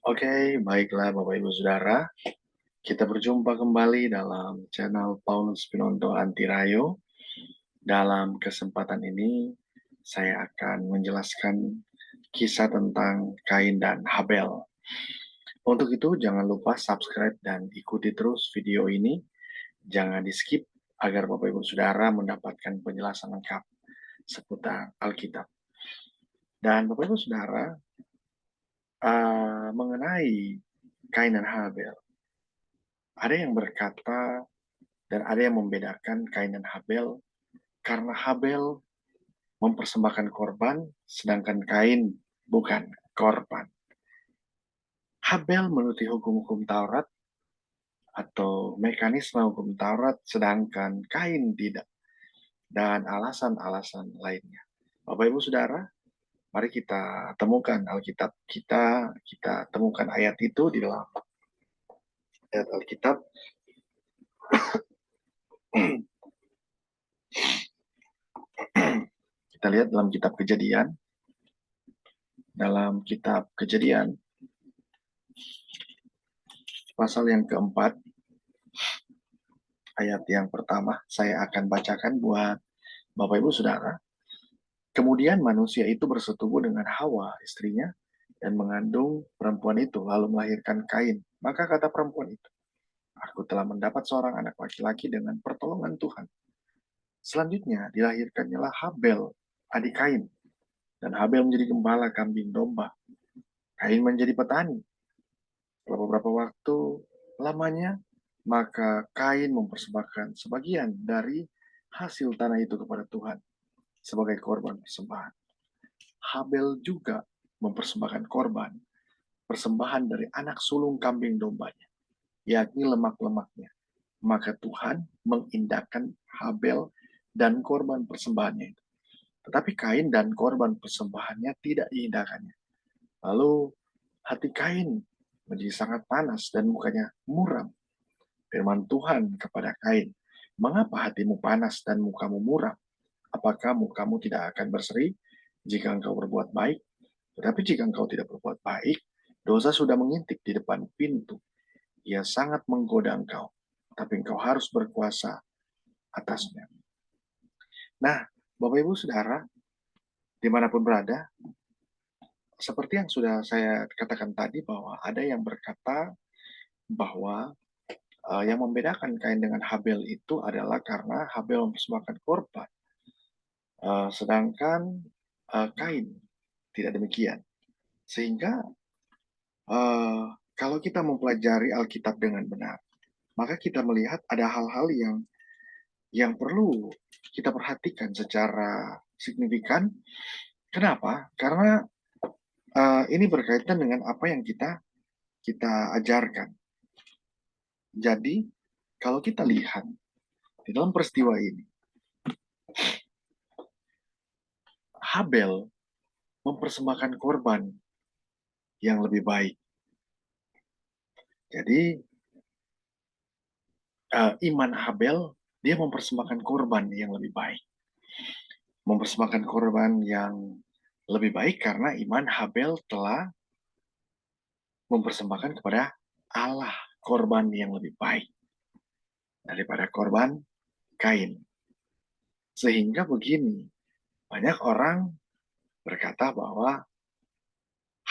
Oke, baiklah Bapak Ibu Saudara. Kita berjumpa kembali dalam channel Paulus Pinondo Antirayo. Dalam kesempatan ini, saya akan menjelaskan kisah tentang Kain dan Habel. Untuk itu, jangan lupa subscribe dan ikuti terus video ini. Jangan di-skip agar Bapak Ibu Saudara mendapatkan penjelasan lengkap seputar Alkitab. Dan Bapak Ibu Saudara, mengenai Kain dan Habel, ada yang berkata dan ada yang membedakan Kain dan Habel karena Habel mempersembahkan korban, sedangkan Kain bukan korban. Habel menuruti hukum-hukum Taurat atau mekanisme hukum Taurat, sedangkan Kain tidak. Dan alasan-alasan lainnya. Bapak Ibu Saudara, mari kita temukan Alkitab kita temukan ayat itu di dalam ayat Alkitab. Kita lihat dalam kitab Kejadian pasal yang keempat, ayat yang pertama, saya akan bacakan buat Bapak Ibu Saudara. Kemudian manusia itu bersetubuh dengan Hawa, istrinya, dan mengandung perempuan itu, lalu melahirkan Kain. Maka kata perempuan itu, aku telah mendapat seorang anak laki-laki dengan pertolongan Tuhan. Selanjutnya dilahirkannyalah Habel, adik Kain. Dan Habel menjadi gembala kambing domba. Kain menjadi petani. Setelah beberapa waktu lamanya, maka Kain mempersembahkan sebagian dari hasil tanah itu kepada Tuhan sebagai korban persembahan. Habel juga mempersembahkan persembahan dari anak sulung kambing dombanya, yakni lemak-lemaknya. Maka Tuhan mengindahkan Habel dan korban persembahannya itu. Tetapi Kain dan korban persembahannya tidak diindahkannya. Lalu hati Kain menjadi sangat panas dan mukanya muram. Firman Tuhan kepada Kain, mengapa hatimu panas dan mukamu muram? Apakah mukamu tidak akan berseri jika engkau berbuat baik? Tetapi jika engkau tidak berbuat baik, dosa sudah mengintip di depan pintu. Ia sangat menggoda engkau, tapi engkau harus berkuasa atasnya. Nah, Bapak Ibu Saudara, dimanapun berada, seperti yang sudah saya katakan tadi bahwa ada yang berkata bahwa yang membedakan Kain dengan Habel itu adalah karena Habel mempersembahkan korban, sedangkan Kain tidak demikian. Sehingga kalau kita mempelajari Alkitab dengan benar, maka kita melihat ada hal-hal yang perlu kita perhatikan secara signifikan. Kenapa? Karena ini berkaitan dengan apa yang kita ajarkan. Jadi, kalau kita lihat di dalam peristiwa ini, Habel mempersembahkan korban yang lebih baik. Jadi, iman Habel, dia mempersembahkan korban yang lebih baik. Mempersembahkan korban yang lebih baik karena iman Habel telah mempersembahkan kepada Allah korban yang lebih baik daripada korban Kain. Sehingga begini, banyak orang berkata bahwa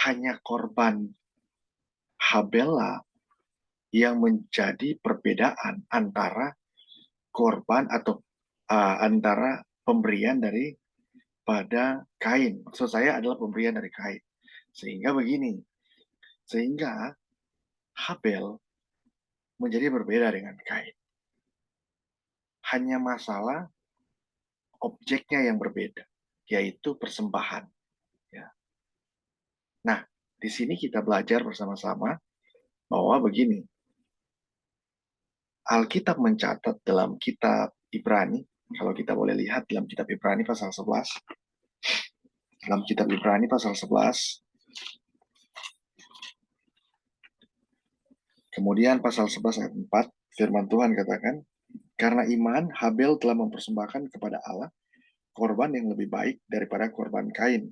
hanya korban Habel yang menjadi perbedaan antara korban atau antara pemberian daripada Kain. Maksud saya adalah pemberian dari Kain. Sehingga begini, sehingga Habel menjadi berbeda dengan Kain. Hanya masalah objeknya yang berbeda, yaitu persembahan. Ya. Nah, di sini kita belajar bersama-sama bahwa begini, Alkitab mencatat dalam kitab Ibrani, kalau kita boleh lihat dalam kitab Ibrani pasal 11, dalam kitab Ibrani pasal 11, kemudian pasal 11 ayat 4, firman Tuhan katakan, karena iman, Habel telah mempersembahkan kepada Allah korban yang lebih baik daripada korban Kain.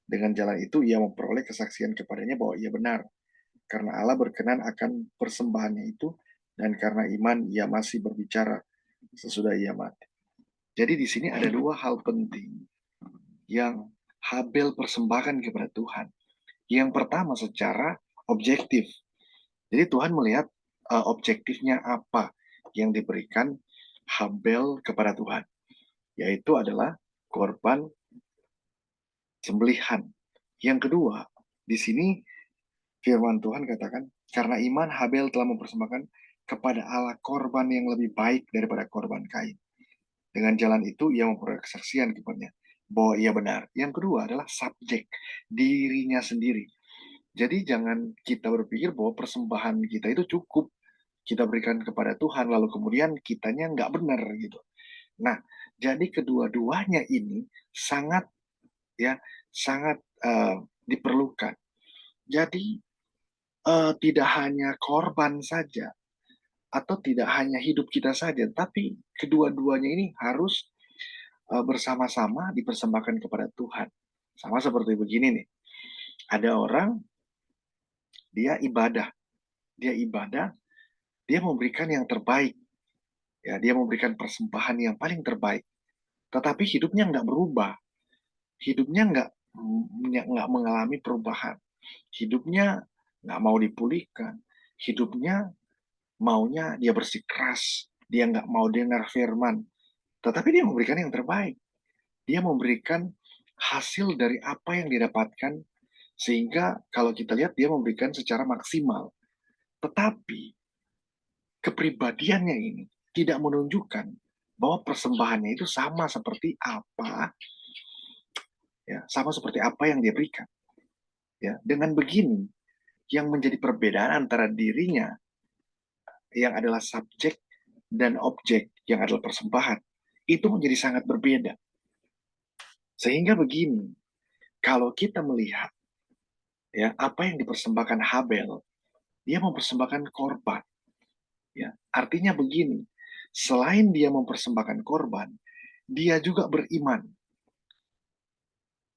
Dengan jalan itu ia memperoleh kesaksian kepadanya bahwa ia benar. karena Allah berkenan akan persembahannya itu, dan karena iman ia masih berbicara sesudah ia mati. Jadi di sini ada dua hal penting yang Habel persembahkan kepada Tuhan. Yang pertama secara objektif. Jadi Tuhan melihat objektifnya apa yang diberikan Habel kepada Tuhan, yaitu adalah korban sembelihan. Yang kedua, di sini firman Tuhan katakan, karena iman Habel telah mempersembahkan kepada Allah korban yang lebih baik daripada korban Kain. Dengan jalan itu ia memperoleh kesaksian kepadanya bahwa ia benar. Yang kedua adalah subjek, dirinya sendiri. Jadi jangan kita berpikir bahwa persembahan kita itu cukup kita berikan kepada Tuhan, lalu kemudian kitanya nggak benar gitu. Nah, jadi kedua-duanya ini sangat ya sangat diperlukan. Jadi tidak hanya korban saja atau tidak hanya hidup kita saja, tapi kedua-duanya ini harus bersama-sama dipersembahkan kepada Tuhan. Sama seperti begini nih, ada orang dia ibadah, dia memberikan yang terbaik, ya dia memberikan persembahan yang paling terbaik, tetapi hidupnya nggak berubah, hidupnya nggak mengalami perubahan, hidupnya nggak mau dipulihkan, hidupnya maunya dia bersikeras, dia nggak mau dengar firman, tetapi dia memberikan yang terbaik, dia memberikan hasil dari apa yang didapatkan, sehingga kalau kita lihat dia memberikan secara maksimal, tetapi kepribadiannya ini tidak menunjukkan bahwa persembahannya itu sama seperti apa, ya sama seperti apa yang dia berikan, ya dengan begini yang menjadi perbedaan antara dirinya yang adalah subjek dan objek yang adalah persembahan itu menjadi sangat berbeda. Sehingga begini, kalau kita melihat ya apa yang dipersembahkan Habel, dia mempersembahkan korban, ya artinya begini, selain dia mempersembahkan korban, dia juga beriman.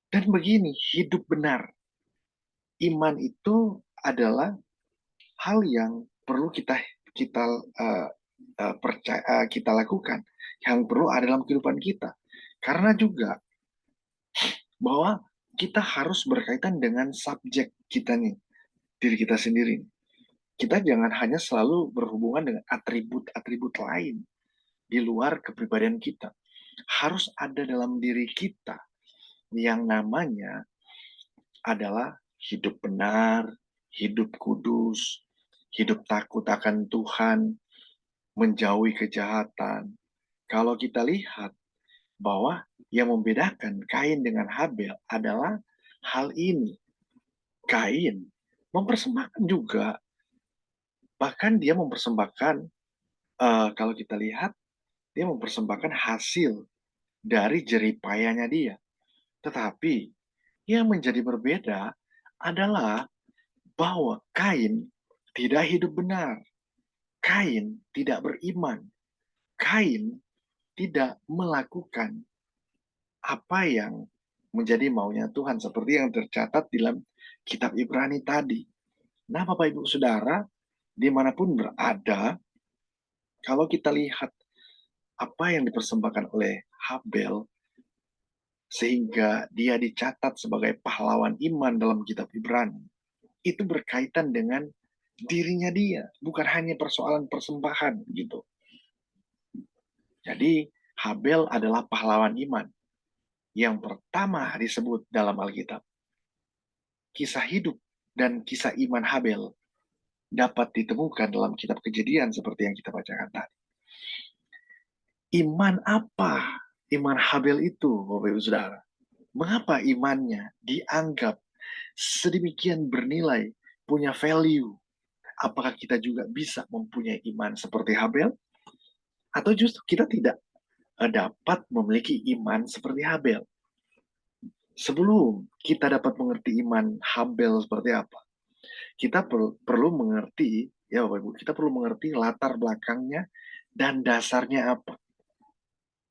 Dan begini, hidup benar, iman itu adalah hal yang perlu kita percaya, kita lakukan, yang perlu ada dalam kehidupan kita, karena juga bahwa kita harus berkaitan dengan subjek kita nih, diri kita sendiri. Kita jangan hanya selalu berhubungan dengan atribut-atribut lain di luar kepribadian kita. Harus ada dalam diri kita yang namanya adalah hidup benar, hidup kudus, hidup takut akan Tuhan, menjauhi kejahatan. Kalau kita lihat bahwa yang membedakan Kain dengan Habel adalah hal ini. Kain mempersembahkan juga, bahkan dia mempersembahkan, kalau kita lihat, dia mempersembahkan hasil dari jeripayanya dia. Tetapi yang menjadi berbeda adalah bahwa Kain tidak hidup benar. Kain tidak beriman. Kain tidak melakukan apa yang menjadi maunya Tuhan, seperti yang tercatat dalam kitab Ibrani tadi. Nah, Bapak Ibu Saudara, dimanapun berada, kalau kita lihat apa yang dipersembahkan oleh Habel, sehingga dia dicatat sebagai pahlawan iman dalam kitab Ibrani, itu berkaitan dengan dirinya dia, bukan hanya persoalan persembahan gitu. Jadi Habel adalah pahlawan iman yang pertama disebut dalam Alkitab. Kisah hidup dan kisah iman Habel dapat ditemukan dalam kitab Kejadian seperti yang kita bacakan tadi. Iman apa? Iman Habel itu, Bapak Ibu Saudara. Mengapa imannya dianggap sedemikian bernilai, punya value? Apakah kita juga bisa mempunyai iman seperti Habel? Atau justru kita tidak dapat memiliki iman seperti Habel? Sebelum kita dapat mengerti iman Habel seperti apa, kita perlu mengerti, ya Bapak Ibu, kita perlu mengerti latar belakangnya dan dasarnya apa.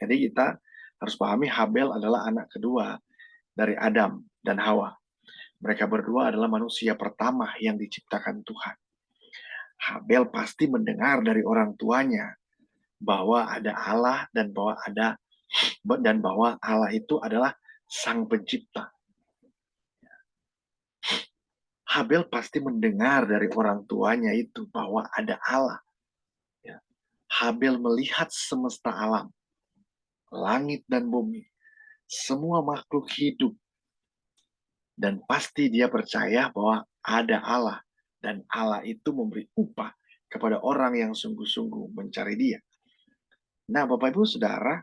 Jadi kita harus pahami Habel adalah anak kedua dari Adam dan Hawa. Mereka berdua adalah manusia pertama yang diciptakan Tuhan. Habel pasti mendengar dari orang tuanya bahwa ada Allah dan bahwa Allah itu adalah Sang Pencipta. Habel pasti mendengar dari orang tuanya itu bahwa ada Allah. Ya. Habel melihat semesta alam, langit dan bumi, semua makhluk hidup. Dan pasti dia percaya bahwa ada Allah. Dan Allah itu memberi upah kepada orang yang sungguh-sungguh mencari dia. Nah, Bapak Ibu Saudara,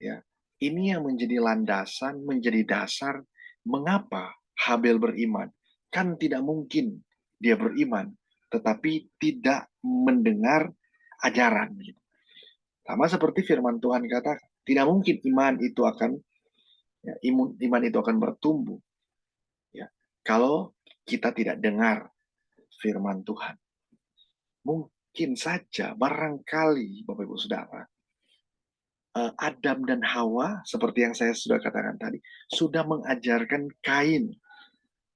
ya, ini yang menjadi landasan, menjadi dasar mengapa Habel beriman. Kan tidak mungkin dia beriman, tetapi tidak mendengar ajaran. Gitu. Sama seperti firman Tuhan katakan, tidak mungkin iman itu akan bertumbuh. Ya, kalau kita tidak dengar firman Tuhan. Mungkin saja, barangkali Bapak Ibu Saudara, Adam dan Hawa, seperti yang saya sudah katakan tadi, sudah mengajarkan Kain,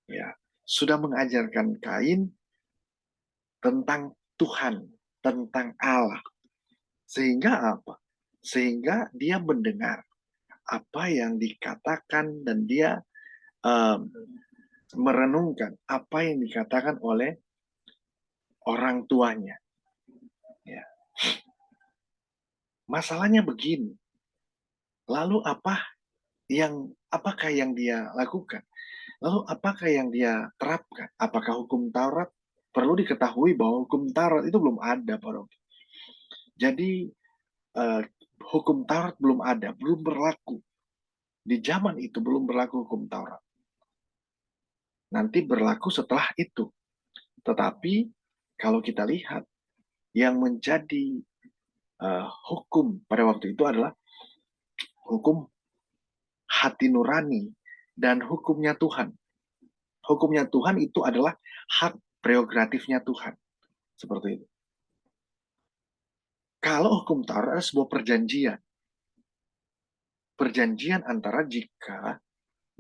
ya, sudah mengajarkan Kain tentang Tuhan, tentang Allah. Sehingga apa? Sehingga dia mendengar apa yang dikatakan dan dia um, merenungkan apa yang dikatakan oleh orang tuanya. Ya. Masalahnya begini. Lalu apakah yang dia lakukan? Lalu apakah yang dia terapkan? Apakah hukum Taurat? Perlu diketahui bahwa hukum Taurat itu belum ada, Pak Rob. Jadi hukum Taurat belum ada, belum berlaku. Di zaman itu belum berlaku hukum Taurat. Nanti berlaku setelah itu. Tetapi kalau kita lihat, yang menjadi hukum pada waktu itu adalah hukum hati nurani dan hukumnya Tuhan. Hukumnya Tuhan itu adalah hak prerogatifnya Tuhan. Seperti itu. Kalau hukum Taurat adalah sebuah perjanjian. Perjanjian antara jika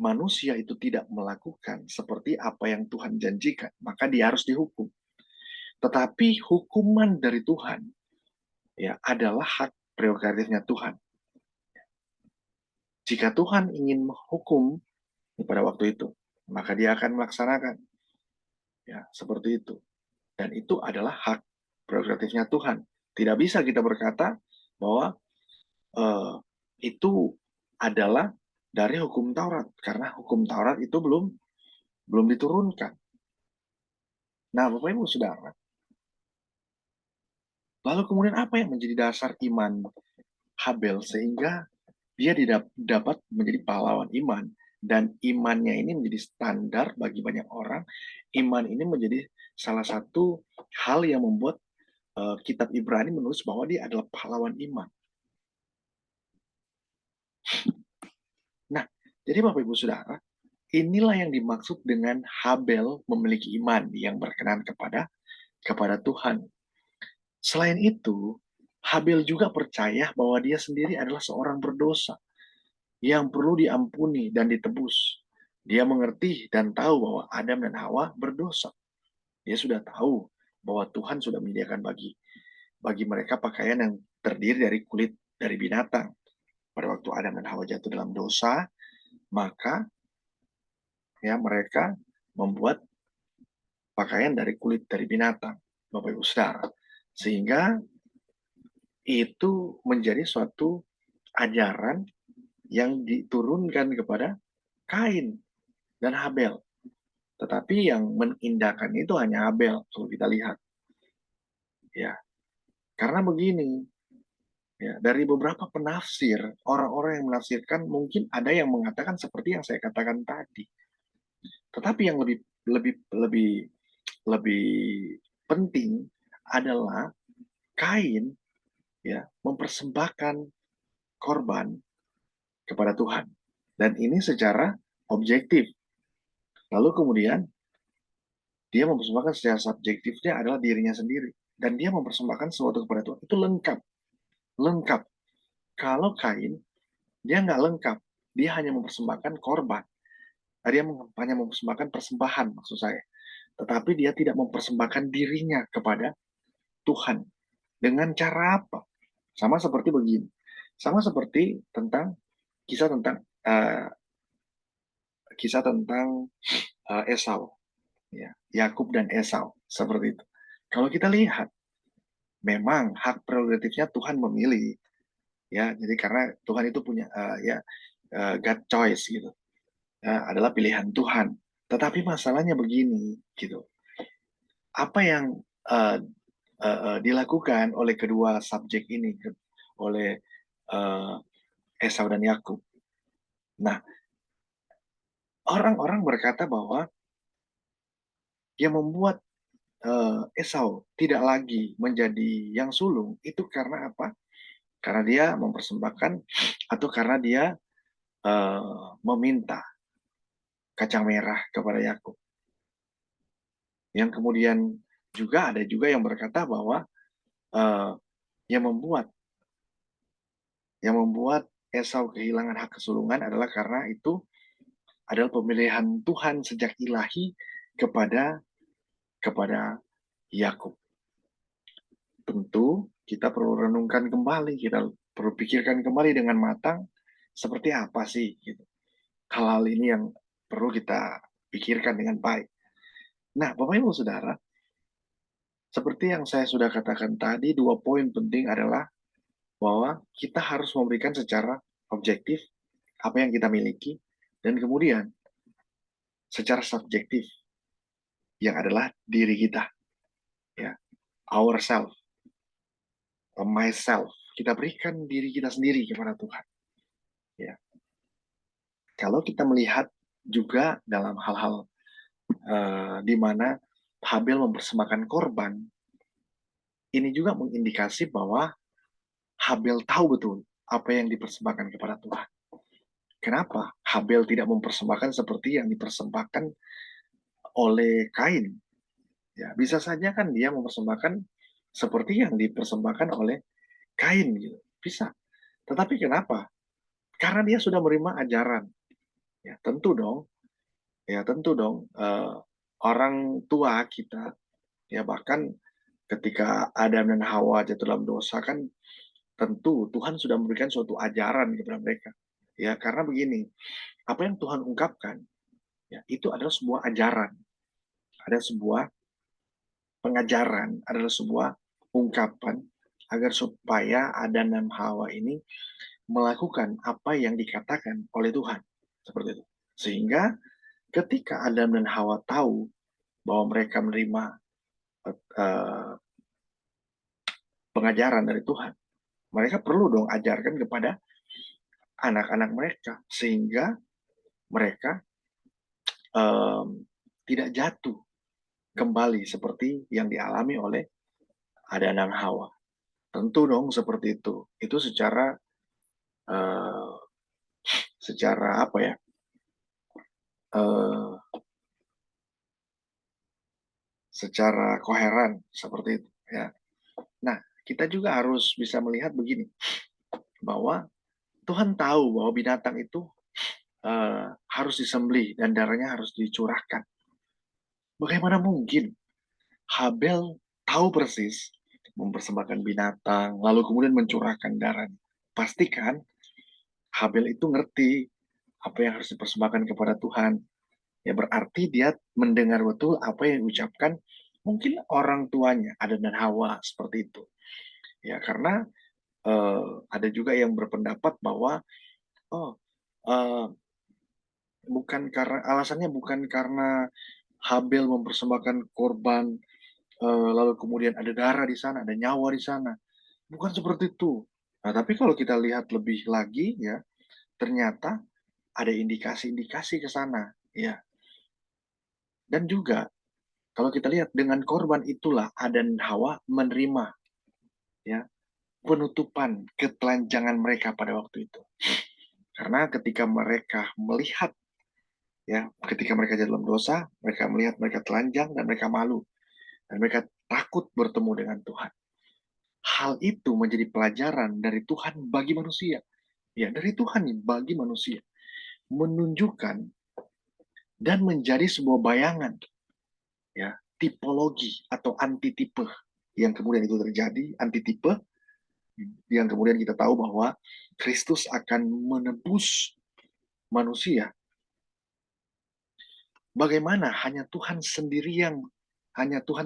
manusia itu tidak melakukan seperti apa yang Tuhan janjikan, maka dia harus dihukum. Tetapi hukuman dari Tuhan ya adalah hak prerogatifnya Tuhan. Jika Tuhan ingin menghukum pada waktu itu, maka dia akan melaksanakan. Ya, seperti itu. Dan itu adalah hak prerogatifnya Tuhan. Tidak bisa kita berkata bahwa itu adalah dari hukum Taurat, karena hukum Taurat itu belum diturunkan. Nah, Bapak Ibu Saudara, lalu kemudian apa yang menjadi dasar iman Habel sehingga dia dapat menjadi pahlawan iman, dan imannya ini menjadi standar bagi banyak orang. Iman ini menjadi salah satu hal yang membuat kitab Ibrani menulis bahwa dia adalah pahlawan iman. Nah, jadi Bapak Ibu Saudara, inilah yang dimaksud dengan Habel memiliki iman yang berkenan kepada Tuhan. Selain itu, Habel juga percaya bahwa dia sendiri adalah seorang berdosa yang perlu diampuni dan ditebus. Dia mengerti dan tahu bahwa Adam dan Hawa berdosa. Dia sudah tahu bahwa Tuhan sudah menyediakan bagi mereka pakaian yang terdiri dari kulit dari binatang. Pada waktu Adam dan Hawa jatuh dalam dosa, maka ya mereka membuat pakaian dari kulit dari binatang, Bapak Ibu Saudara. Sehingga itu menjadi suatu ajaran yang diturunkan kepada Kain dan Habel. Tetapi yang menindahkan itu hanya Habel, kalau kita lihat. Ya, karena begini, ya, dari beberapa penafsir, orang-orang yang menafsirkan mungkin ada yang mengatakan seperti yang saya katakan tadi. Tetapi yang lebih lebih lebih lebih penting adalah Kain ya mempersembahkan korban kepada Tuhan, dan ini secara objektif. Lalu kemudian dia mempersembahkan secara subjektifnya adalah dirinya sendiri, dan dia mempersembahkan sesuatu kepada Tuhan. Itu lengkap. Kalau Kain dia nggak lengkap, dia hanya mempersembahkan korban, Dia hanya mempersembahkan persembahan maksud saya. Tetapi dia tidak mempersembahkan dirinya kepada Tuhan. Dengan cara apa? Sama seperti begini. Sama seperti kisah tentang uh, kisah tentang Esau, ya, Yakub dan Esau seperti itu. Kalau kita lihat, memang hak prerogatifnya Tuhan memilih, ya. Jadi karena Tuhan itu punya God choice gitu, ya, adalah pilihan Tuhan. Tetapi masalahnya begini, gitu. Apa yang uh, dilakukan oleh kedua subjek ini, oleh uh, Esau dan Yakub. Nah, orang-orang berkata bahwa yang membuat Esau tidak lagi menjadi yang sulung itu karena apa? Karena dia mempersembahkan atau karena dia meminta kacang merah kepada Yakub. Yang kemudian ada juga yang berkata bahwa uh, yang membuat Esau kehilangan hak kesulungan adalah karena itu adalah pemilihan Tuhan sejak ilahi kepada Yakub. Tentu kita perlu renungkan kembali, kita perlu pikirkan kembali dengan matang seperti apa sih gitu. Hal-hal ini yang perlu kita pikirkan dengan baik. Nah, Bapak Ibu Saudara, seperti yang saya sudah katakan tadi, 2 poin penting adalah bahwa kita harus memberikan secara objektif apa yang kita miliki, dan kemudian secara subjektif yang adalah diri kita, ya, ourself, myself. Kita berikan diri kita sendiri kepada Tuhan. Ya. Kalau kita melihat juga dalam hal-hal di mana Habel mempersembahkan korban, ini juga mengindikasi bahwa Habel tahu betul apa yang dipersembahkan kepada Tuhan. Kenapa Habel tidak mempersembahkan seperti yang dipersembahkan oleh Kain? Ya, bisa saja kan dia mempersembahkan seperti yang dipersembahkan oleh Kain gitu. Bisa. Tetapi kenapa? Karena dia sudah menerima ajaran. Ya, tentu dong. Ya, tentu dong. Orang tua kita, ya bahkan ketika Adam dan Hawa jatuh dalam dosa kan tentu Tuhan sudah memberikan suatu ajaran kepada mereka. Ya, karena begini, apa yang Tuhan ungkapkan, ya, itu adalah sebuah ajaran. Ada sebuah pengajaran, adalah sebuah ungkapan agar supaya Adam dan Hawa ini melakukan apa yang dikatakan oleh Tuhan. Seperti itu. Sehingga ketika Adam dan Hawa tahu bahwa mereka menerima uh, pengajaran dari Tuhan, mereka perlu dong ajarkan kepada anak-anak mereka sehingga mereka um, tidak jatuh kembali seperti yang dialami oleh Adam dan Hawa. Tentu dong seperti itu. Itu uh, secara apa ya? Uh, secara koheren seperti itu ya. Nah, kita juga harus bisa melihat begini bahwa Tuhan tahu bahwa binatang itu harus disembelih dan darahnya harus dicurahkan. Bagaimana mungkin Habel tahu persis mempersembahkan binatang, lalu kemudian mencurahkan darah? Pastikan Habel itu ngerti apa yang harus dipersembahkan kepada Tuhan. Ya berarti dia mendengar betul apa yang diucapkan mungkin orang tuanya, Adam dan Hawa, seperti itu. Ya karena ada juga yang berpendapat bahwa oh uh, bukan karena alasannya bukan karena Habel mempersembahkan korban lalu kemudian ada darah di sana, ada nyawa di sana. Bukan seperti itu. Nah, tapi kalau kita lihat lebih lagi ya, ternyata ada indikasi-indikasi ke sana, ya. Dan juga kalau kita lihat dengan korban itulah Adam dan Hawa menerima ya penutupan ketelanjangan mereka pada waktu itu. Karena ketika mereka melihat ya, ketika mereka dalam dosa, mereka melihat mereka telanjang dan mereka malu dan mereka takut bertemu dengan Tuhan. Hal itu menjadi pelajaran dari Tuhan bagi manusia. Ya, dari Tuhan bagi manusia. Menunjukkan dan menjadi sebuah bayangan, ya, tipologi atau antitipe yang kemudian itu terjadi, antitipe yang kemudian kita tahu bahwa Kristus akan menebus manusia. Bagaimana hanya Tuhan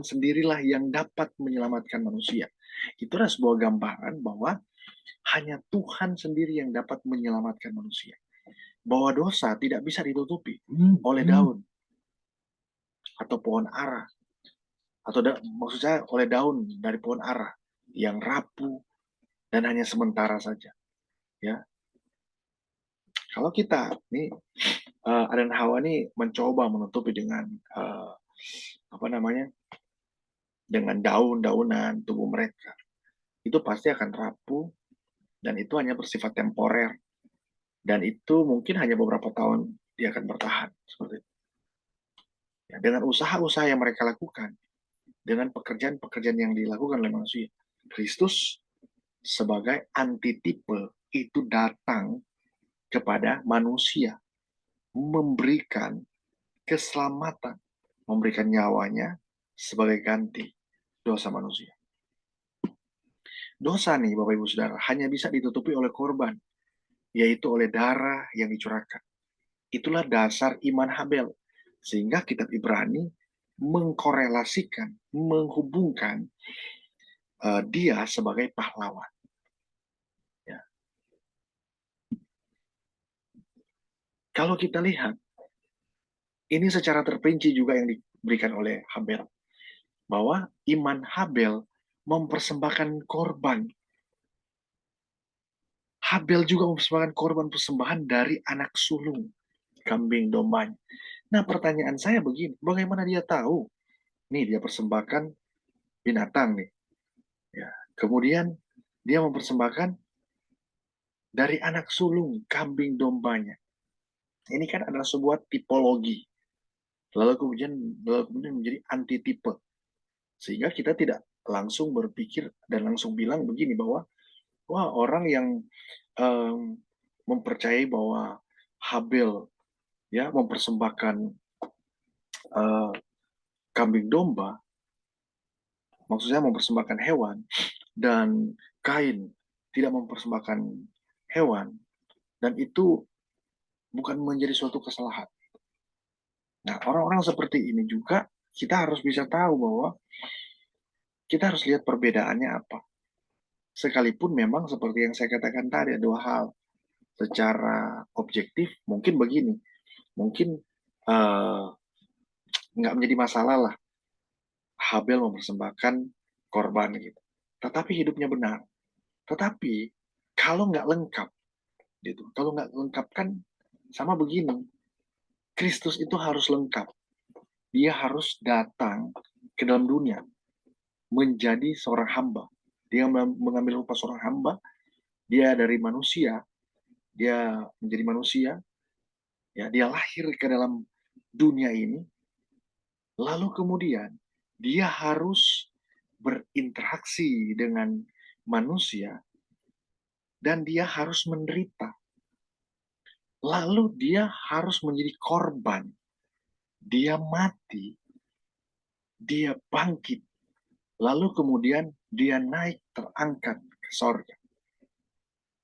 sendirilah yang dapat menyelamatkan manusia. Itu adalah sebuah gambaran bahwa hanya Tuhan sendiri yang dapat menyelamatkan manusia. Bahwa dosa tidak bisa ditutupi oleh daun atau pohon ara, atau maksud saya oleh daun dari pohon ara yang rapuh dan hanya sementara saja. Ya, kalau kita nih Adam dan Hawa nih mencoba menutupi dengan apa namanya, dengan daun-daunan tubuh mereka, itu pasti akan rapuh dan itu hanya bersifat temporer dan itu mungkin hanya beberapa tahun dia akan bertahan seperti itu. Ya, dengan usaha-usaha yang mereka lakukan, dengan pekerjaan-pekerjaan yang dilakukan oleh manusia, Kristus sebagai antitipe itu datang kepada manusia, memberikan keselamatan, memberikan nyawanya sebagai ganti dosa manusia. Dosa nih Bapak Ibu Saudara hanya bisa ditutupi oleh korban, yaitu oleh darah yang dicurahkan. Itulah dasar iman Habel. Sehingga kitab Ibrani mengkorelasikan, menghubungkan dia sebagai pahlawan. Ya. Kalau kita lihat, ini secara terperinci juga yang diberikan oleh Habel. Bahwa iman Habel mempersembahkan korban. Habel juga mempersembahkan korban persembahan dari anak sulung, kambing dombanya. Nah, pertanyaan saya begini, bagaimana dia tahu? Nih, dia persembahkan binatang nih. Ya. Kemudian dia mempersembahkan dari anak sulung, kambing dombanya. Ini kan adalah sebuah tipologi. Lalu kemudian menjadi antitipe. Sehingga kita tidak langsung berpikir dan langsung bilang begini bahwa wah, orang yang mempercayai bahwa Habel ya mempersembahkan kambing domba, maksudnya mempersembahkan hewan, dan Kain tidak mempersembahkan hewan, dan itu bukan menjadi suatu kesalahan. Nah, orang-orang seperti ini juga kita harus bisa tahu bahwa kita harus lihat perbedaannya apa. Sekalipun memang seperti yang saya katakan tadi, dua hal. Secara objektif, mungkin begini. Mungkin nggak menjadi masalah lah Habel mempersembahkan korban gitu. Tetapi hidupnya benar. Tetapi kalau nggak lengkap, gitu. Kalau nggak lengkap kan sama begini. Kristus itu harus lengkap. Dia harus datang ke dalam dunia menjadi seorang hamba. Dia mengambil rupa seorang hamba. Dia dari manusia. Dia menjadi manusia. Ya, dia lahir ke dalam dunia ini. Lalu kemudian dia harus berinteraksi dengan manusia dan dia harus menderita. Lalu dia harus menjadi korban. Dia mati. Dia bangkit. Lalu kemudian dia naik terangkat ke sorga.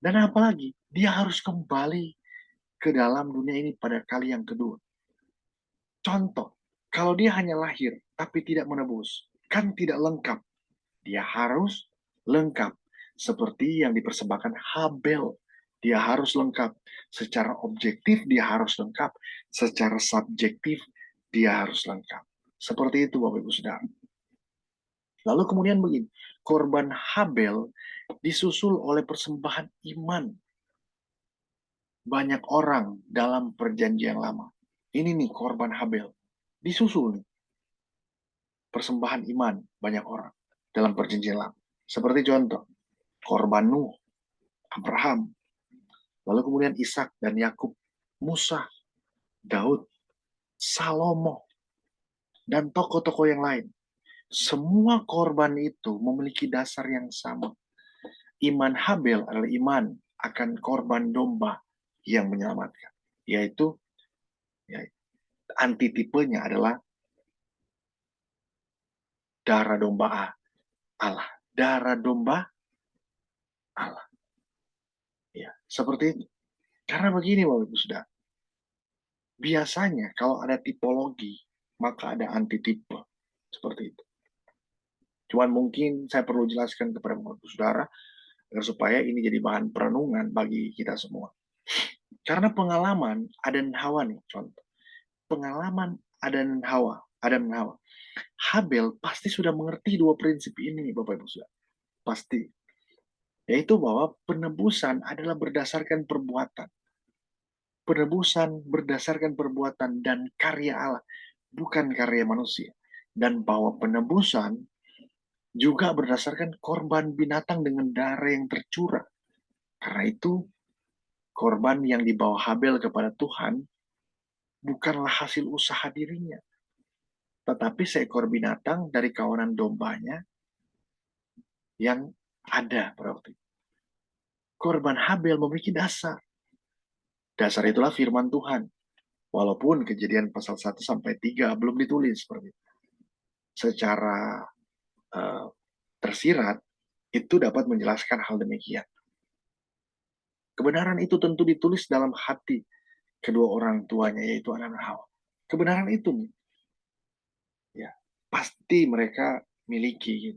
Dan apalagi, dia harus kembali ke dalam dunia ini pada kali yang kedua. Contoh, kalau dia hanya lahir tapi tidak menebus, kan tidak lengkap. Dia harus lengkap. Seperti yang dipersembahkan Habel. Dia harus lengkap. Secara objektif dia harus lengkap. Secara subjektif dia harus lengkap. Seperti itu Bapak Ibu Saudara. Lalu kemudian begini, korban Habel disusul oleh persembahan iman. Banyak orang dalam perjanjian lama. Ini nih korban Habel. Disusul nih persembahan iman banyak orang dalam perjanjian lama. Seperti contoh, korban Nuh, Abraham, lalu kemudian Ishak dan Yakub, Musa, Daud, Salomo, dan tokoh-tokoh yang lain. Semua korban itu memiliki dasar yang sama. Iman Habel adalah iman akan korban domba yang menyelamatkan, yaitu ya, antitipenya adalah darah domba Allah. Darah domba Allah. Ya, seperti itu. Karena begini Bapak Ibu Saudara, biasanya kalau ada tipologi, maka ada antitipe. Seperti itu. Cuman mungkin saya perlu jelaskan kepada Bapak Ibu Saudara, agar supaya ini jadi bahan perenungan bagi kita semua. Karena pengalaman Adam dan Hawa nih, contoh. Pengalaman Adam dan Hawa. Habel pasti sudah mengerti dua prinsip ini, Bapak Ibu Saudara. Pasti. Yaitu bahwa penebusan adalah berdasarkan perbuatan. Penebusan berdasarkan perbuatan dan karya Allah, bukan karya manusia. Dan bahwa penebusan juga berdasarkan korban binatang dengan darah yang tercurah. Karena itu, korban yang dibawa Habel kepada Tuhan bukanlah hasil usaha dirinya, tetapi seekor binatang dari kawanan dombanya yang ada pada waktu itu. Korban Habel memiliki dasar. Dasar itulah firman Tuhan. Walaupun Kejadian pasal 1 sampai 3 belum ditulis seperti itu. Secara tersirat, itu dapat menjelaskan hal demikian. Kebenaran itu tentu ditulis dalam hati kedua orang tuanya, yaitu Adam dan Hawa. Kebenaran itu nih, ya, pasti mereka miliki,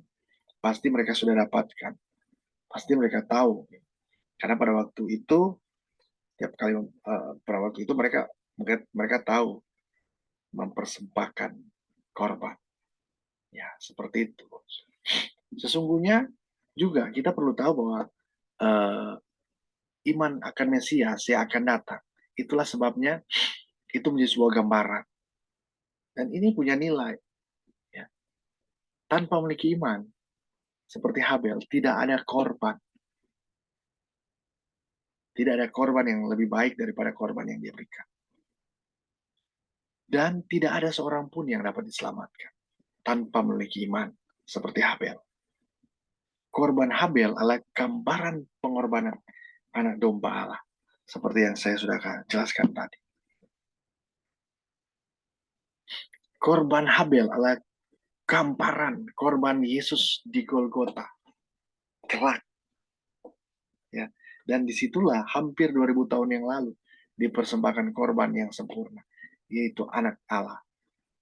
pasti mereka sudah dapatkan, pasti mereka tahu. Karena pada waktu itu, tiap kali pada waktu itu mereka tahu mempersembahkan korban. Ya, seperti itu. Sesungguhnya juga kita perlu tahu bahwa iman akan Mesias yang akan datang. Itulah sebabnya itu menjadi sebuah gambaran. Dan ini punya nilai. Ya. Tanpa memiliki iman, seperti Habel, tidak ada korban. Tidak ada korban yang lebih baik daripada korban yang dia berikan. Dan tidak ada seorang pun yang dapat diselamatkan tanpa memiliki iman, seperti Habel. Korban Habel adalah gambaran pengorbanan anak domba Allah, seperti yang saya sudah jelaskan tadi. Korban Habel adalah gambaran korban Yesus di Golgota. Kelak. Ya. Dan disitulah hampir 2000 tahun yang lalu dipersembahkan korban yang sempurna, yaitu anak Allah,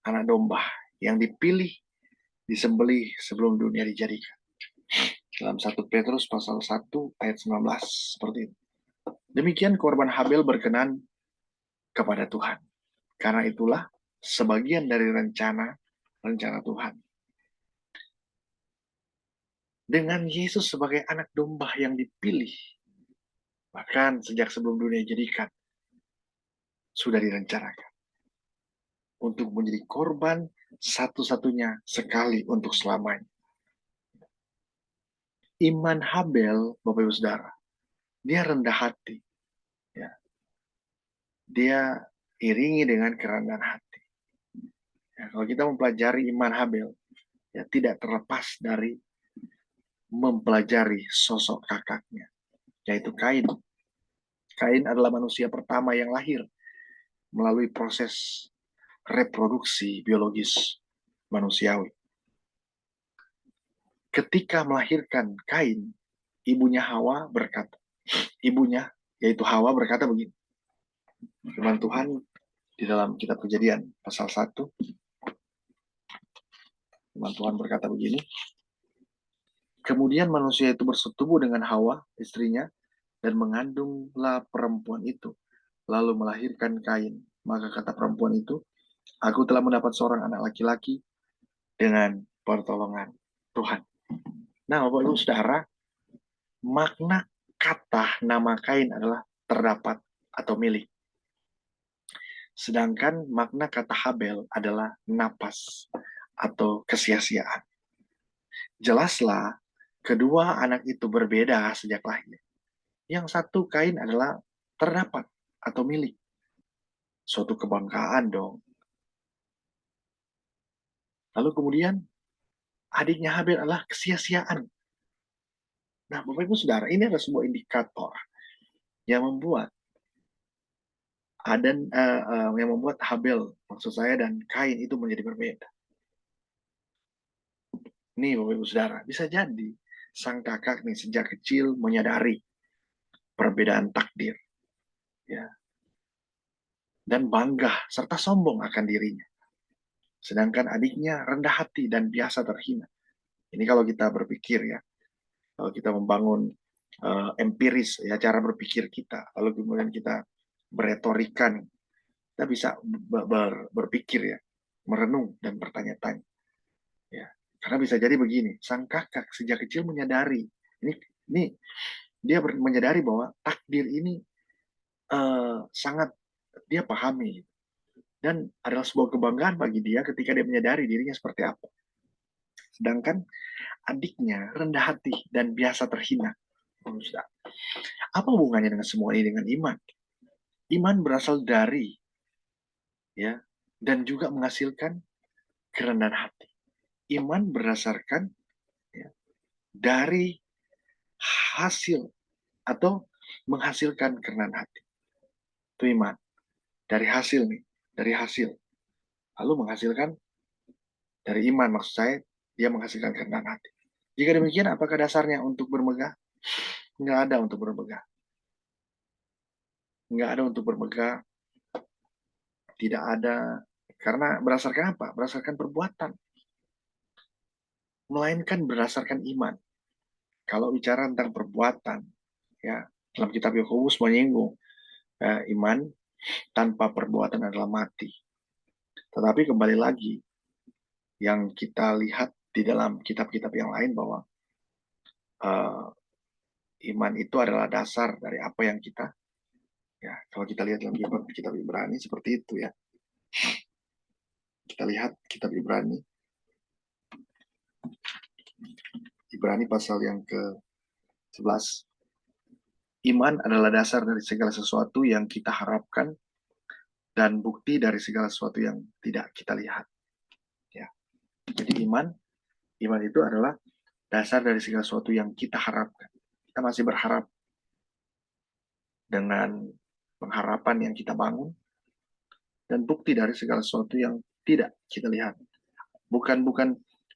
anak domba yang dipilih, disembelih sebelum dunia dijadikan. Dalam 1 Petrus pasal 1 ayat 19 seperti itu. Demikian korban Habel berkenan kepada Tuhan. Karena itulah sebagian dari rencana Tuhan. Dengan Yesus sebagai anak domba yang dipilih, bahkan sejak sebelum dunia dijadikan, sudah direncanakan untuk menjadi korban satu-satunya sekali untuk selamanya. Iman Habel, Bapak Ibu Saudara, dia rendah hati. Ya. Dia iringi dengan kerendahan hati. Ya, kalau kita mempelajari iman Habel, ya tidak terlepas dari mempelajari sosok kakaknya, yaitu Kain. Kain adalah manusia pertama yang lahir melalui proses reproduksi biologis manusiawi. Ketika melahirkan Kain, ibunya Hawa berkata, yaitu Hawa berkata begini. Firman Tuhan di dalam kitab Kejadian pasal 1. Firman Tuhan berkata begini. Kemudian manusia itu bersetubuh dengan Hawa, istrinya, dan mengandunglah perempuan itu, lalu melahirkan Kain. Maka kata perempuan itu, aku telah mendapat seorang anak laki-laki dengan pertolongan Tuhan. Nah, Bapak Ibu Saudara, makna kata nama Kain adalah terdapat atau milik. Sedangkan makna kata Habel adalah napas atau kesia-siaan. Jelaslah, kedua anak itu berbeda sejak lahir. Yang satu Kain adalah terdapat atau milik. Suatu kebanggaan dong. Lalu kemudian adiknya Habel adalah kesia-siaan. Nah, Bapak Ibu Saudara, ini adalah sebuah indikator yang membuat yang membuat Habel, maksud saya, dan Kain itu menjadi berbeda. Nih Bapak Ibu Saudara, bisa jadi sang kakak nih sejak kecil menyadari perbedaan takdir, ya, dan bangga serta sombong akan dirinya. Sedangkan adiknya rendah hati dan biasa terhina. Ini kalau kita berpikir ya, kalau kita membangun empiris ya cara berpikir kita, lalu kemudian kita beretorika nih, kita bisa berpikir ya, merenung dan bertanya-tanya. Ya, karena bisa jadi begini, sang kakak sejak kecil menyadari, ini dia menyadari bahwa takdir ini sangat dia pahami dan adalah sebuah kebanggaan bagi dia ketika dia menyadari dirinya seperti apa. Sedangkan adiknya rendah hati dan biasa terhina. Apa hubungannya dengan semua ini dengan iman? Iman berasal dari ya dan juga menghasilkan kerendahan hati. Iman berdasarkan ya, dari hasil atau menghasilkan kerendahan hati. Itu iman. Dari hasil nih, dari hasil. Lalu menghasilkan dari iman, maksud saya dia menghasilkan kerendahan hati. Jika demikian, apakah dasarnya untuk bermegah? Nggak ada untuk bermegah. Nggak ada untuk bermegah. Tidak ada. Karena berdasarkan apa? Berdasarkan perbuatan. Melainkan berdasarkan iman. Kalau bicara tentang perbuatan, ya dalam kitab Yakobus menyinggung iman tanpa perbuatan adalah mati. Tetapi kembali lagi, yang kita lihat di dalam kitab-kitab yang lain bahwa iman itu adalah dasar dari apa yang kita, ya kalau kita lihat dalam kitab Ibrani seperti itu ya. Kita lihat kitab Ibrani pasal yang ke-11. Iman adalah dasar dari segala sesuatu yang kita harapkan dan bukti dari segala sesuatu yang tidak kita lihat. Ya. Jadi iman itu adalah dasar dari segala sesuatu yang kita harapkan. Kita masih berharap dengan pengharapan yang kita bangun dan bukti dari segala sesuatu yang tidak kita lihat. Bukan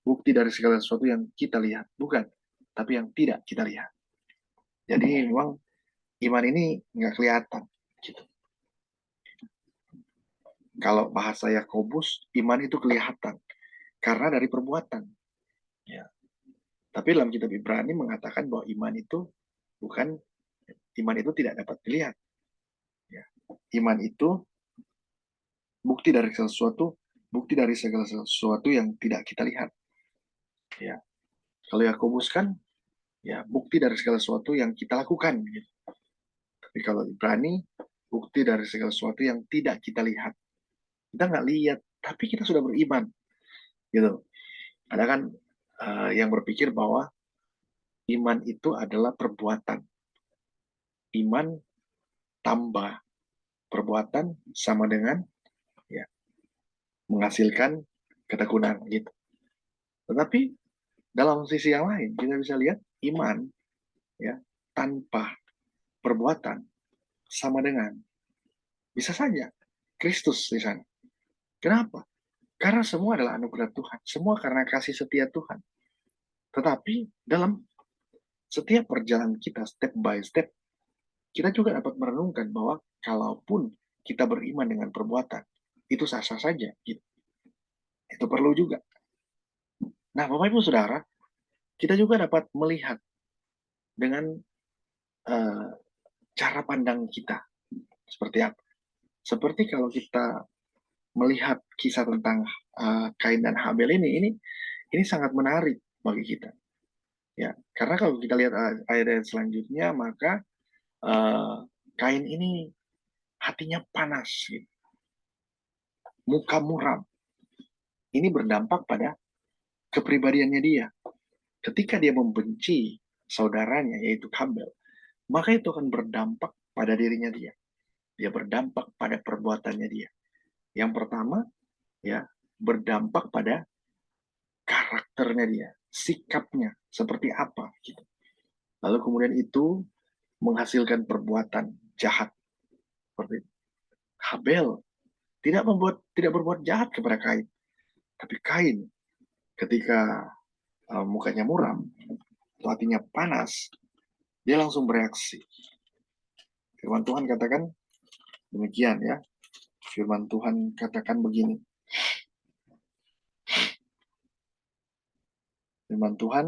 bukti dari segala sesuatu yang kita lihat, bukan, tapi yang tidak kita lihat. Jadi memang iman ini nggak kelihatan. Gitu. Kalau bahasa Yakobus, iman itu kelihatan karena dari perbuatan. Ya. Tapi dalam kitab Ibrani mengatakan bahwa iman itu tidak dapat dilihat. Ya. Iman itu bukti dari segala sesuatu yang tidak kita lihat. Ya. Kalau Yakobus kan, ya bukti dari segala sesuatu yang kita lakukan. Gitu. Tapi kalau Ibrani, bukti dari segala sesuatu yang tidak kita lihat. Kita nggak lihat, tapi kita sudah beriman. Gitu. Ada kan yang berpikir bahwa iman itu adalah perbuatan. Iman tambah perbuatan sama dengan ya menghasilkan ketekunan gitu. Tetapi dalam sisi yang lain kita bisa lihat iman ya tanpa perbuatan sama dengan bisa saja Kristus di sana. Kenapa? Karena semua adalah anugerah Tuhan. Semua karena kasih setia Tuhan. Tetapi dalam setiap perjalanan kita step by step, kita juga dapat merenungkan bahwa kalaupun kita beriman dengan perbuatan, itu sah-sah saja. Gitu. Itu perlu juga. Nah, Bapak Ibu Saudara, kita juga dapat melihat dengan cara pandang kita. Seperti apa? Seperti kalau kita melihat kisah tentang Kain dan Habel ini sangat menarik bagi kita. Ya, karena kalau kita lihat ayat selanjutnya, maka Kain ini hatinya panas, gitu. Muka muram. Ini berdampak pada kepribadiannya dia. Ketika dia membenci saudaranya, yaitu Habel, maka itu akan berdampak pada dirinya dia. Dia berdampak pada perbuatannya dia. Yang pertama, ya berdampak pada karakternya dia, sikapnya seperti apa gitu. Lalu kemudian itu menghasilkan perbuatan jahat seperti itu. Habel tidak berbuat jahat kepada Kain, tapi Kain ketika mukanya muram atau hatinya panas, dia langsung bereaksi. Firman Tuhan katakan demikian ya. Firman Tuhan katakan begini. Firman Tuhan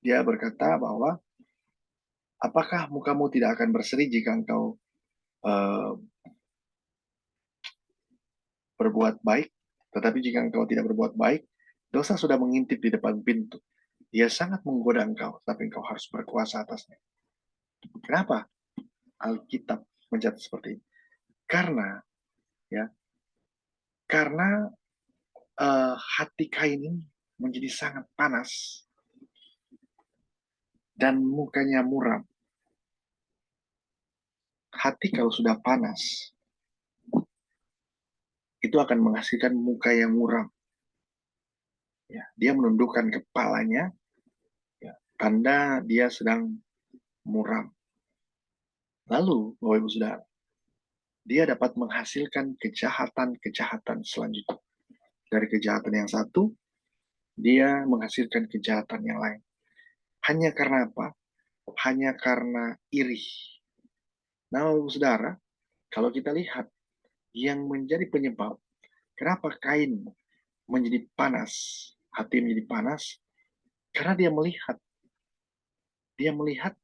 dia berkata bahwa apakah mukamu tidak akan berseri jika engkau berbuat baik, tetapi jika engkau tidak berbuat baik, dosa sudah mengintip di depan pintu. Dia sangat menggoda engkau, tapi engkau harus berkuasa atasnya. Kenapa Alkitab mencatat seperti ini? Karena hati Kain ini menjadi sangat panas dan mukanya muram. Hati kalau sudah panas, itu akan menghasilkan muka yang muram. Ya, dia menundukkan kepalanya, ya, tanda dia sedang muram. Lalu, Bapak Ibu Saudara, dia dapat menghasilkan kejahatan-kejahatan selanjutnya. Dari kejahatan yang satu, dia menghasilkan kejahatan yang lain. Hanya karena apa? Hanya karena iri. Nah, Bapak Ibu Saudara, kalau kita lihat yang menjadi penyebab kenapa Kain menjadi panas, hati menjadi panas, karena dia melihat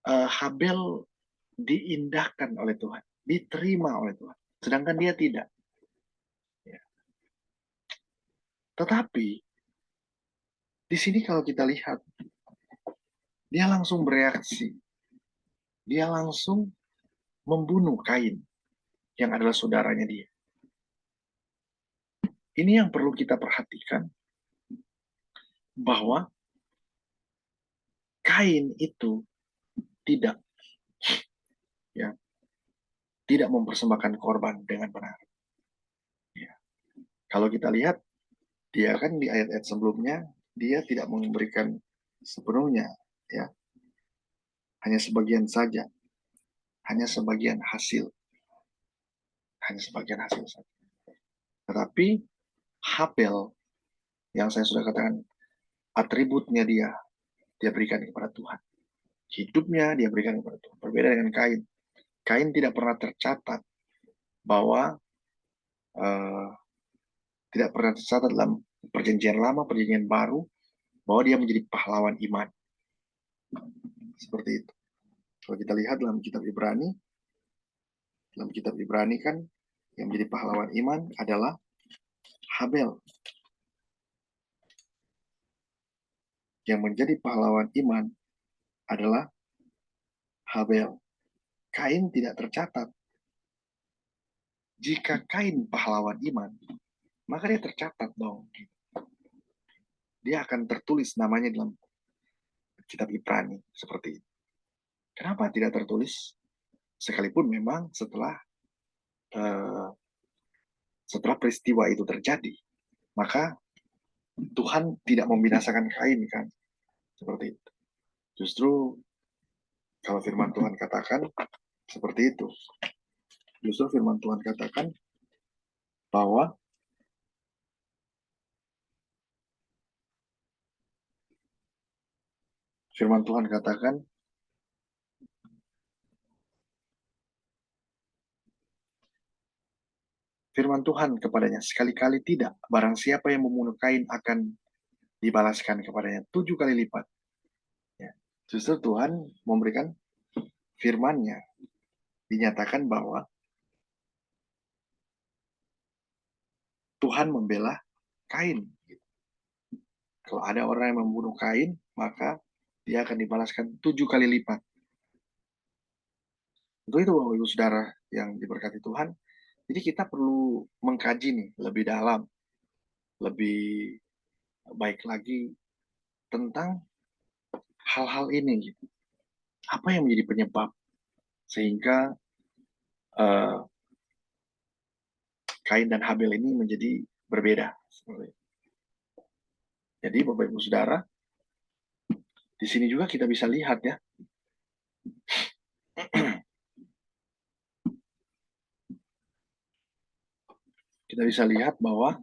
Habel diindahkan oleh Tuhan, diterima oleh Tuhan, sedangkan dia tidak. Ya. Tetapi di sini kalau kita lihat, dia langsung bereaksi, dia langsung membunuh Kain yang adalah saudaranya dia. Ini yang perlu kita perhatikan, bahwa Kain itu tidak mempersembahkan korban dengan benar. Ya. Kalau kita lihat, dia kan di ayat-ayat sebelumnya, dia tidak memberikan sepenuhnya, ya, hanya sebagian saja, hanya sebagian hasil saja. Tetapi Habel, yang saya sudah katakan, atributnya dia berikan kepada Tuhan. Hidupnya dia berikan kepada Tuhan. Berbeda dengan Kain. Kain tidak pernah tercatat bahwa tidak pernah tercatat dalam perjanjian lama, perjanjian baru, bahwa dia menjadi pahlawan iman. Seperti itu. Kalau kita lihat dalam kitab Ibrani kan yang menjadi pahlawan iman adalah Habel. Yang menjadi pahlawan iman adalah Habel. Kain tidak tercatat. Jika Kain pahlawan iman, maka dia tercatat dong. Dia akan tertulis namanya dalam kitab Ibrani seperti itu. Kenapa tidak tertulis? Sekalipun memang setelah peristiwa itu terjadi, maka Tuhan tidak membinasakan Kain kan, seperti itu. Justru kalau firman Tuhan katakan seperti itu. Justru firman Tuhan katakan bahwa firman Tuhan katakan firman Tuhan kepadanya, sekali-kali tidak, barang siapa yang membunuh Kain akan dibalaskan kepadanya 7 kali lipat. Ya. Justru Tuhan memberikan firman-Nya, dinyatakan bahwa Tuhan membela Kain. Kalau ada orang yang membunuh Kain, maka dia akan dibalaskan 7 kali lipat. Untuk itu, Bapak Ibu Saudara yang diberkati Tuhan, jadi kita perlu mengkaji nih lebih dalam, lebih baik lagi tentang hal-hal ini. Apa yang menjadi penyebab sehingga Kain dan Habel ini menjadi berbeda. Jadi Bapak Ibu Saudara, di sini juga kita bisa lihat ya, kita bisa lihat bahwa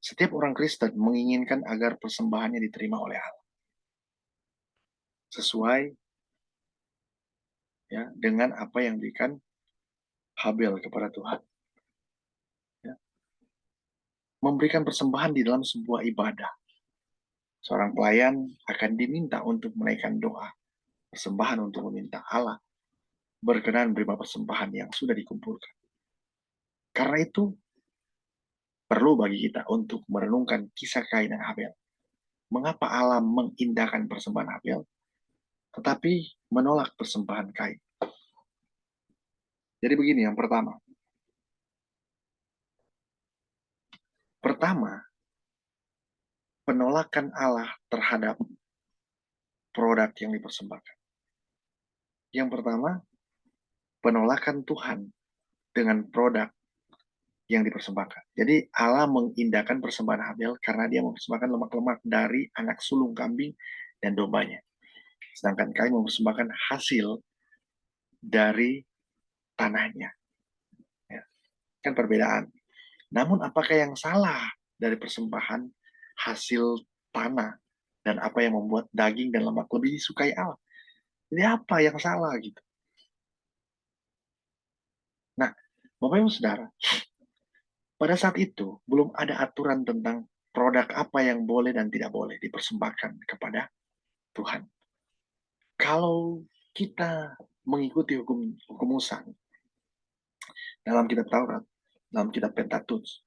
setiap orang Kristen menginginkan agar persembahannya diterima oleh Allah sesuai ya dengan apa yang diberikan Habel kepada Tuhan. Ya. Memberikan persembahan di dalam sebuah ibadah. Seorang pelayan akan diminta untuk menaikkan doa, persembahan untuk meminta Allah berkenan menerima persembahan yang sudah dikumpulkan. Karena itu, perlu bagi kita untuk merenungkan kisah Kain dan Habel. Mengapa Allah mengindahkan persembahan Habel, tetapi menolak persembahan Kain? Jadi begini, yang pertama. Pertama, penolakan Allah terhadap produk yang dipersembahkan. Yang pertama, penolakan Tuhan dengan produk yang dipersembahkan. Jadi Allah mengindahkan persembahan Habel karena dia mempersembahkan lemak-lemak dari anak sulung kambing dan dombanya. Sedangkan Kain mempersembahkan hasil dari tanahnya. Ya, kan perbedaan. Namun apakah yang salah dari persembahan hasil tanah dan apa yang membuat daging dan lemak lebih disukai Allah? Jadi apa yang salah gitu? Nah, Bapak Ibu Saudara, pada saat itu belum ada aturan tentang produk apa yang boleh dan tidak boleh dipersembahkan kepada Tuhan. Kalau kita mengikuti hukum Musa dalam kitab Taurat, dalam kitab Pentateuch,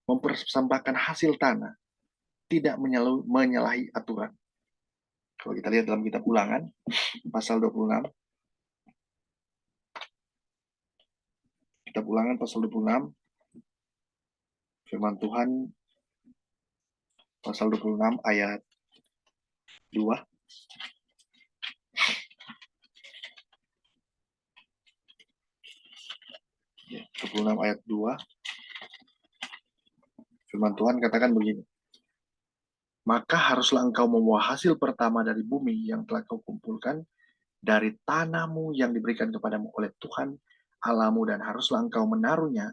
mempersembahkan hasil tanah tidak menyalahi aturan. Kalau kita lihat dalam kitab Ulangan pasal 26, kitab Ulangan pasal 26, firman Tuhan pasal 26 ayat 2. Ya, 26 ayat 2. Firman Tuhan katakan begini. Maka haruslah engkau membawa hasil pertama dari bumi yang telah kau kumpulkan dari tanahmu yang diberikan kepadamu oleh Tuhan Allahmu, dan haruslah engkau menaruhnya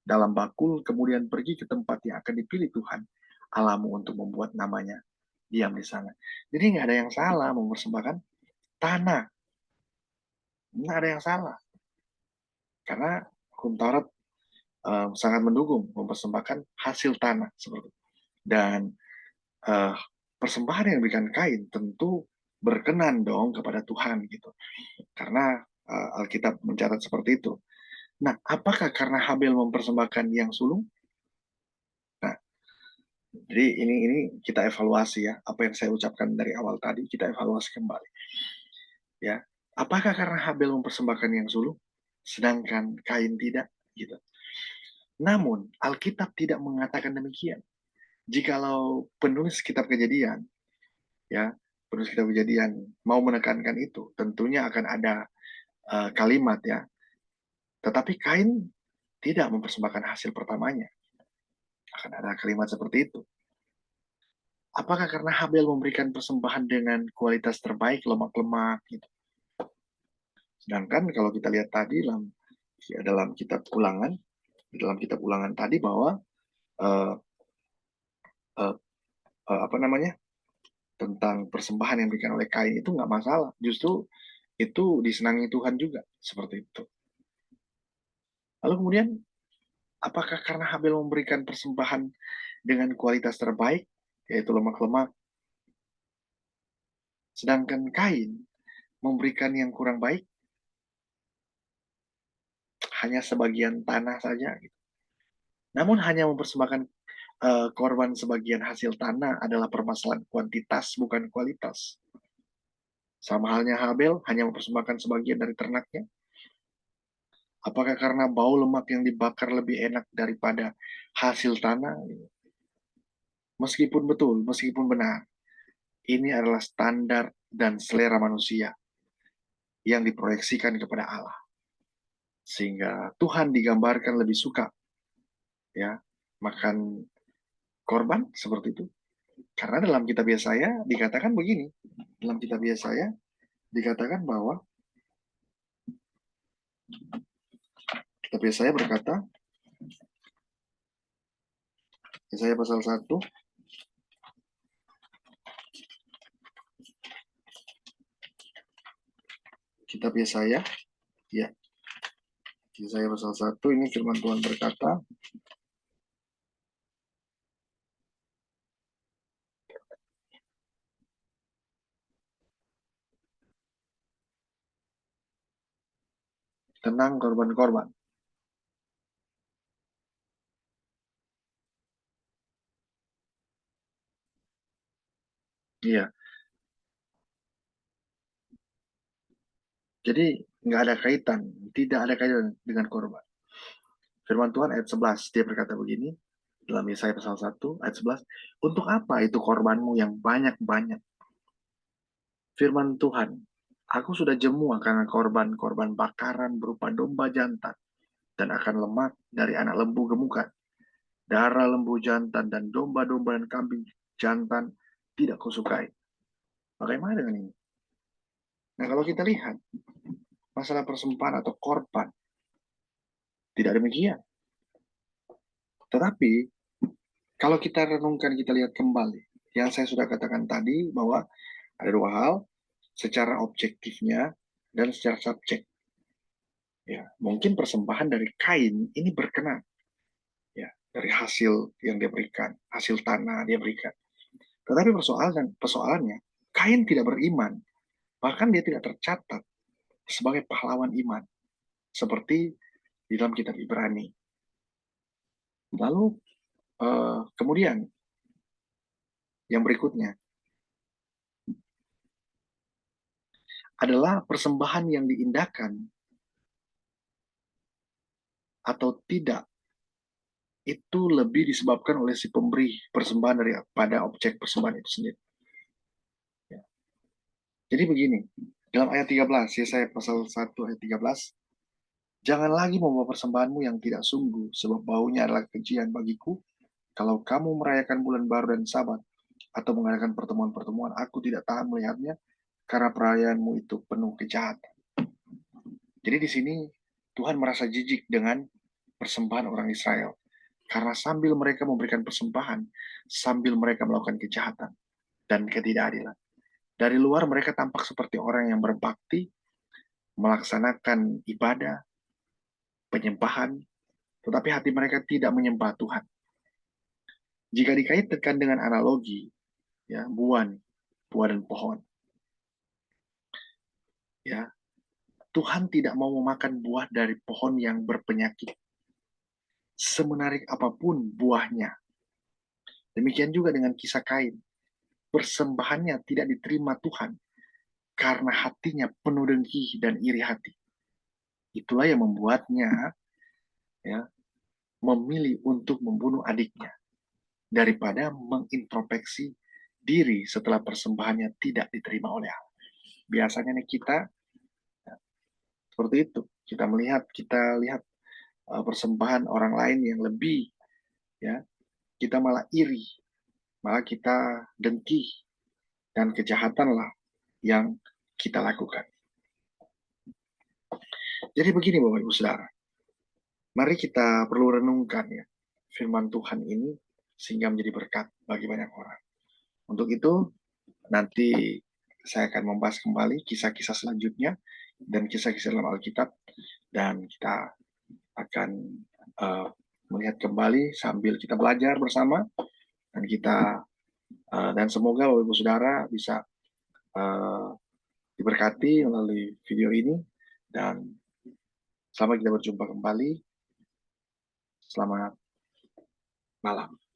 dalam bakul, kemudian pergi ke tempat yang akan dipilih Tuhan Allahmu untuk membuat namanya diam di sana. Jadi nggak ada yang salah mempersembahkan tanah. Nggak ada yang salah. Karena hukum Taurat sangat mendukung mempersembahkan hasil tanah seperti itu. Dan persembahan yang diberikan Kain tentu berkenan dong kepada Tuhan gitu. Karena Alkitab mencatat seperti itu. Nah, apakah karena Habel mempersembahkan yang sulung? Nah, jadi ini kita evaluasi ya, apa yang saya ucapkan dari awal tadi kita evaluasi kembali. Ya, apakah karena Habel mempersembahkan yang sulung, sedangkan Kain tidak? Gitu. Namun Alkitab tidak mengatakan demikian. Jikalau penulis kitab Kejadian, ya, penulis kitab Kejadian mau menekankan itu, tentunya akan ada kalimat ya. Tetapi Kain tidak mempersembahkan hasil pertamanya. Akan ada kalimat seperti itu. Apakah karena Habel memberikan persembahan dengan kualitas terbaik, lemak-lemak gitu. Sedangkan kalau kita lihat tadi dalam kitab Ulangan, dalam kitab Ulangan tadi bahwa uh, uh, apa namanya tentang persembahan yang diberikan oleh Kain itu nggak masalah. Justru itu disenangi Tuhan juga seperti itu. Lalu kemudian apakah karena Habel memberikan persembahan dengan kualitas terbaik, yaitu lemak-lemak, sedangkan Kain memberikan yang kurang baik, hanya sebagian tanah saja. Gitu. Namun hanya mempersembahkan korban sebagian hasil tanah adalah permasalahan kuantitas, bukan kualitas. Sama halnya Habel hanya mempersembahkan sebagian dari ternaknya. Apakah karena bau lemak yang dibakar lebih enak daripada hasil tanah? Meskipun betul, meskipun benar, ini adalah standar dan selera manusia yang diproyeksikan kepada Allah. Sehingga Tuhan digambarkan lebih suka ya makan korban seperti itu. Karena dalam kitab Yesaya dikatakan begini. Dalam kitab Yesaya dikatakan bahwa Tapi Yesaya berkata, Yesaya pasal 1, kitab Yesaya, ya, Yesaya pasal 1, ini firman Tuhan berkata, tentang korban-korban. Iya, jadi nggak ada kaitan, tidak ada kaitan dengan korban. Firman Tuhan ayat 11, dia berkata begini, dalam Yesaya pasal 1, ayat 11, untuk apa itu korbanmu yang banyak-banyak? Firman Tuhan, aku sudah jemu karena korban-korban bakaran berupa domba jantan, dan akan lemak dari anak lembu gemukan. Darah lembu jantan dan domba-domba dan kambing jantan tidak kusukai. Bagaimana dengan ini? Nah, kalau kita lihat masalah persembahan atau korban, tidak demikian. Tetapi kalau kita renungkan, kita lihat kembali, yang saya sudah katakan tadi bahwa ada dua hal, secara objektifnya dan secara subjek. Ya, mungkin persembahan dari Kain ini berkenan, ya, dari hasil yang dia berikan, hasil tanah dia berikan. Tetapi persoalannya, Kain tidak beriman, bahkan dia tidak tercatat sebagai pahlawan iman, seperti di dalam kitab Ibrani. Lalu kemudian yang berikutnya adalah persembahan yang diindahkan atau tidak, itu lebih disebabkan oleh si pemberi persembahan daripada objek persembahan itu sendiri. Ya. Jadi begini, dalam ayat 13, ya, saya pasal 1 ayat 13, jangan lagi membawa persembahanmu yang tidak sungguh, sebab baunya adalah kejian bagiku. Kalau kamu merayakan bulan baru dan sabat, atau mengadakan pertemuan-pertemuan, aku tidak tahan melihatnya, karena perayaanmu itu penuh kejahatan. Jadi di sini Tuhan merasa jijik dengan persembahan orang Israel. Karena sambil mereka memberikan persembahan, sambil mereka melakukan kejahatan dan ketidakadilan. Dari luar mereka tampak seperti orang yang berbakti, melaksanakan ibadah, penyembahan, tetapi hati mereka tidak menyembah Tuhan. Jika dikaitkan dengan analogi, ya, buah dan pohon, ya, Tuhan tidak mau memakan buah dari pohon yang berpenyakit, semenarik apapun buahnya. Demikian juga dengan kisah Kain. Persembahannya tidak diterima Tuhan karena hatinya penuh dengki dan iri hati. Itulah yang membuatnya, ya, memilih untuk membunuh adiknya daripada mengintrospeksi diri setelah persembahannya tidak diterima oleh Allah. Biasanya nih kita, ya, seperti itu. Kita lihat persembahan orang lain yang lebih, ya, kita malah iri, malah kita dengki, dan kejahatanlah yang kita lakukan. Jadi begini Bapak Ibu Saudara, mari kita perlu renungkan, ya, firman Tuhan ini sehingga menjadi berkat bagi banyak orang. Untuk itu nanti saya akan membahas kembali kisah-kisah selanjutnya dan kisah-kisah dalam Alkitab, dan kita akan melihat kembali sambil kita belajar bersama, dan dan semoga Bapak Ibu Saudara bisa diberkati melalui video ini, dan selamat kita berjumpa kembali. Selamat malam.